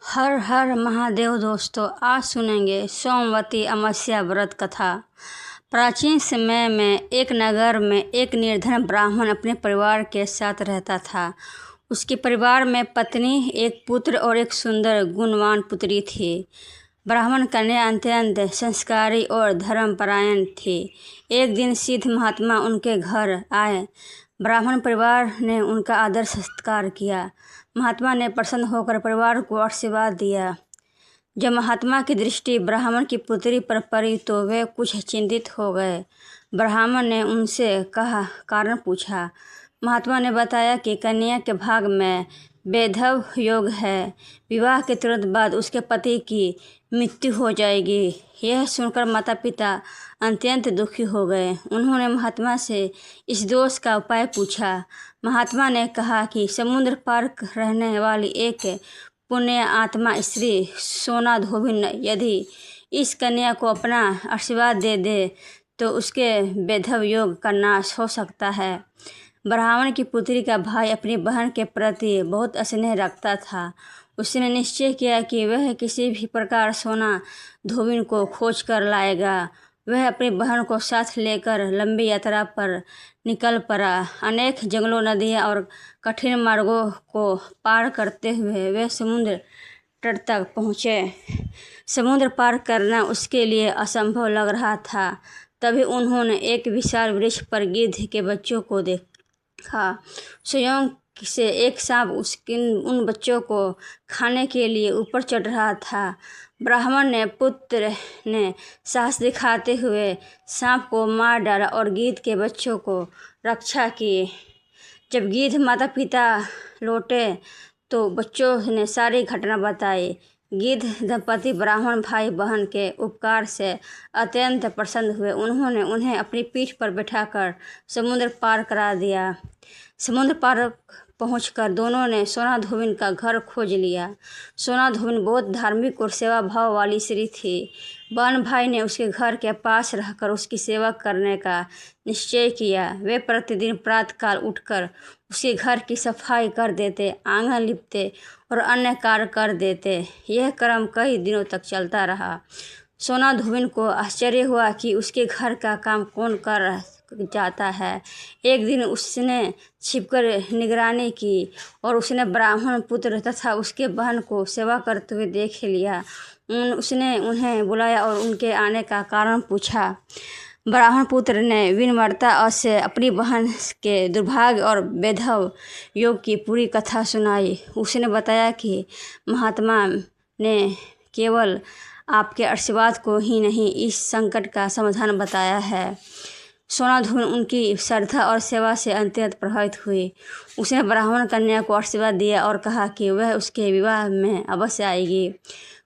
हर हर महादेव दोस्तों, आज सुनेंगे सोमवती अमावस्या व्रत कथा। प्राचीन समय में एक नगर में एक निर्धन ब्राह्मण अपने परिवार के साथ रहता था। उसके परिवार में पत्नी, एक पुत्र और एक सुंदर गुणवान पुत्री थी। ब्राह्मण कन्या अत्यंत संस्कारी और धर्मपरायण थी। एक दिन सिद्ध महात्मा उनके घर आए। ब्राह्मण परिवार ने उनका आदर सत्कार किया। महात्मा ने प्रसन्न होकर परिवार को आशीर्वाद दिया। जब महात्मा की दृष्टि ब्राह्मण की पुत्री पर पड़ी तो वे कुछ चिंतित हो गए। ब्राह्मण ने उनसे कारण पूछा। महात्मा ने बताया कि कन्या के भाग में वैधव योग है। विवाह के तुरंत बाद उसके पति की मृत्यु हो जाएगी। यह सुनकर माता पिता अत्यंत दुखी हो गए। उन्होंने महात्मा से इस दोष का उपाय पूछा। महात्मा ने कहा कि समुद्र पार रहने वाली एक पुण्य आत्मा स्त्री सोना धोबिन यदि इस कन्या को अपना आशीर्वाद दे दे तो उसके वैधव योग का नाश हो सकता है। ब्राह्मण की पुत्री का भाई अपनी बहन के प्रति बहुत स्नेह रखता था। उसने निश्चय किया कि वह किसी भी प्रकार सोना धोबिन को खोज कर लाएगा। वह अपनी बहन को साथ लेकर लंबी यात्रा पर निकल पड़ा। अनेक जंगलों, नदियाँ और कठिन मार्गों को पार करते हुए वे समुद्र तट तक पहुँचे। समुद्र पार करना उसके लिए असंभव लग रहा था। तभी उन्होंने एक विशाल वृक्ष पर गिद्ध के बच्चों को देखा। स्वयं से एक सांप उन बच्चों को खाने के लिए ऊपर चढ़ रहा था। ब्राह्मण ने पुत्र ने साहस दिखाते हुए सांप को मार डाला और गिद्ध के बच्चों को रक्षा की। जब गिद्ध माता पिता लौटे तो बच्चों ने सारी घटना बताई। गिद्ध दंपति ब्राह्मण भाई बहन के उपकार से अत्यंत प्रसन्न हुए। उन्होंने उन्हें अपनी पीठ पर बैठाकर समुद्र पार करा दिया। समुद्र पार पहुंचकर दोनों ने सोना धोबिन का घर खोज लिया। सोना धोबिन बहुत धार्मिक और सेवा भाव वाली स्त्री थी। बहन भाई ने उसके घर के पास रहकर उसकी सेवा करने का निश्चय किया। वे प्रतिदिन प्रातःकाल उठकर उसके घर की सफाई कर देते, आंगन लिपते और अन्य कार्य कर देते। यह क्रम कई दिनों तक चलता रहा। सोना धोबिन को आश्चर्य हुआ कि उसके घर का काम कौन कर जाता है। एक दिन उसने छिपकर निगरानी की और उसने ब्राह्मण पुत्र तथा उसके बहन को सेवा करते हुए देख लिया। उसने उन्हें बुलाया और उनके आने का कारण पूछा। ब्राह्मण पुत्र ने विनम्रता से अपनी बहन के दुर्भाग्य और वैधव योग की पूरी कथा सुनाई। उसने बताया कि महात्मा ने केवल आपके आशीर्वाद को ही नहीं, इस संकट का समाधान बताया है। सोना धोबिन उनकी श्रद्धा और सेवा से अत्यंत प्रभावित हुई। उसने ब्राह्मण कन्या को आशीर्वाद दिया और कहा कि वह उसके विवाह में अवश्य आएगी।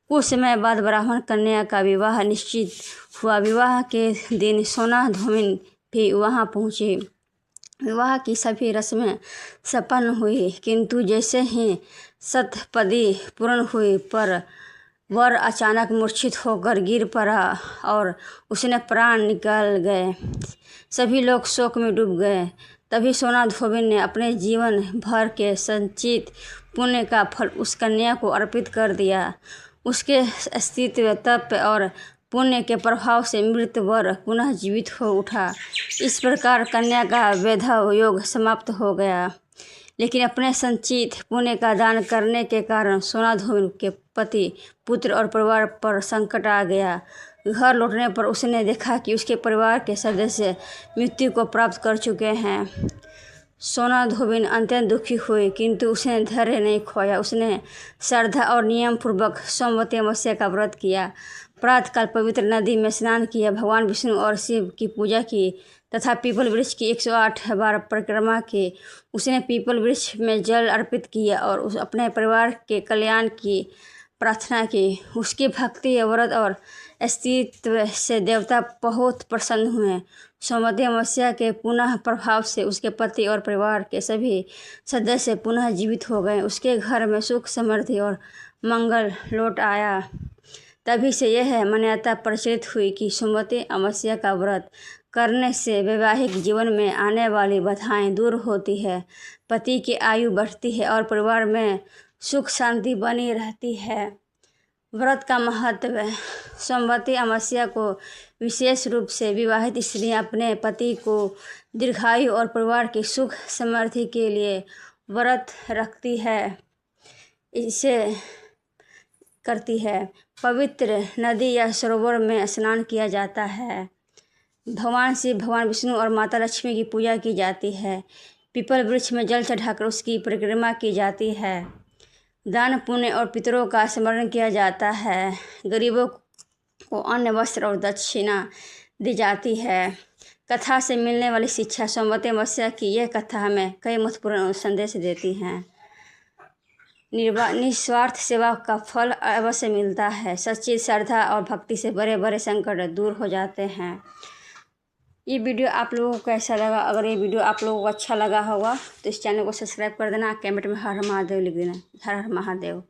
कुछ समय बाद ब्राह्मण कन्या का विवाह निश्चित हुआ। विवाह के दिन सोना धोबिन भी वहां पहुंची। विवाह की सभी रस्में संपन्न हुई, किंतु जैसे ही सप्तपदी पूर्ण हुई पर वर अचानक मूर्छित होकर गिर पड़ा और उसने प्राण निकल गए। सभी लोग शोक में डूब गए। तभी सोना धोबिन ने अपने जीवन भर के संचित पुण्य का फल उस कन्या को अर्पित कर दिया। उसके अस्तित्व, तप और पुण्य के प्रभाव से मृत वर पुनः जीवित हो उठा। इस प्रकार कन्या का वैधव योग समाप्त हो गया। लेकिन अपने संचित पुण्य का दान करने के कारण सोना धोबिन के पति, पुत्र और परिवार पर संकट आ गया। घर लौटने पर उसने देखा कि उसके परिवार के सदस्य मृत्यु को प्राप्त कर चुके हैं। सोना धोबिन अत्यंत दुखी हुई, किंतु उसने धैर्य नहीं खोया। उसने श्रद्धा और नियम पूर्वक सोमवती अमावस्या का व्रत किया। प्रातःकाल पवित्र नदी में स्नान किया, भगवान विष्णु और शिव की पूजा की तथा पीपल वृक्ष की 108 बार परिक्रमा की। उसने पीपल वृक्ष में जल अर्पित किया और अपने परिवार के कल्याण की प्रार्थना की। उसकी भक्ति, व्रत और अस्तित्व से देवता बहुत प्रसन्न हुए। सोमवती अमावस्या के पुनः प्रभाव से उसके पति और परिवार के सभी सदस्य पुनः जीवित हो गए। उसके घर में सुख, समृद्धि और मंगल लौट आया। तभी से यह मान्यता प्रचलित हुई कि सोमवती अमावस्या का व्रत करने से वैवाहिक जीवन में आने वाली बाधाएं दूर होती है, पति की आयु बढ़ती है और परिवार में सुख शांति बनी रहती है। व्रत का महत्व। सोमवती अमावस्या को विशेष रूप से विवाहित स्त्रियां अपने पति को दीर्घायु और परिवार की सुख समृद्धि के लिए व्रत रखती है। इसे करती है। पवित्र नदी या सरोवर में स्नान किया जाता है। भगवान शिव, भगवान विष्णु और माता लक्ष्मी की पूजा की जाती है। पीपल वृक्ष में जल चढ़ाकर उसकी परिक्रमा की जाती है। दान पुण्य और पितरों का स्मरण किया जाता है। गरीबों को अन्न, वस्त्र और दक्षिणा दी जाती है। कथा से मिलने वाली शिक्षा। सोमवती अमावस्या की यह कथा हमें कई महत्वपूर्ण संदेश देती हैं। निस्वार्थ सेवा का फल अवश्य मिलता है। सच्ची श्रद्धा और भक्ति से बड़े बड़े संकट दूर हो जाते हैं। ये वीडियो आप लोगों को कैसा लगा? अगर ये वीडियो आप लोगों को अच्छा लगा होगा तो इस चैनल को सब्सक्राइब कर देना। कमेंट में हर हर महादेव लिख देना। हर हर महादेव।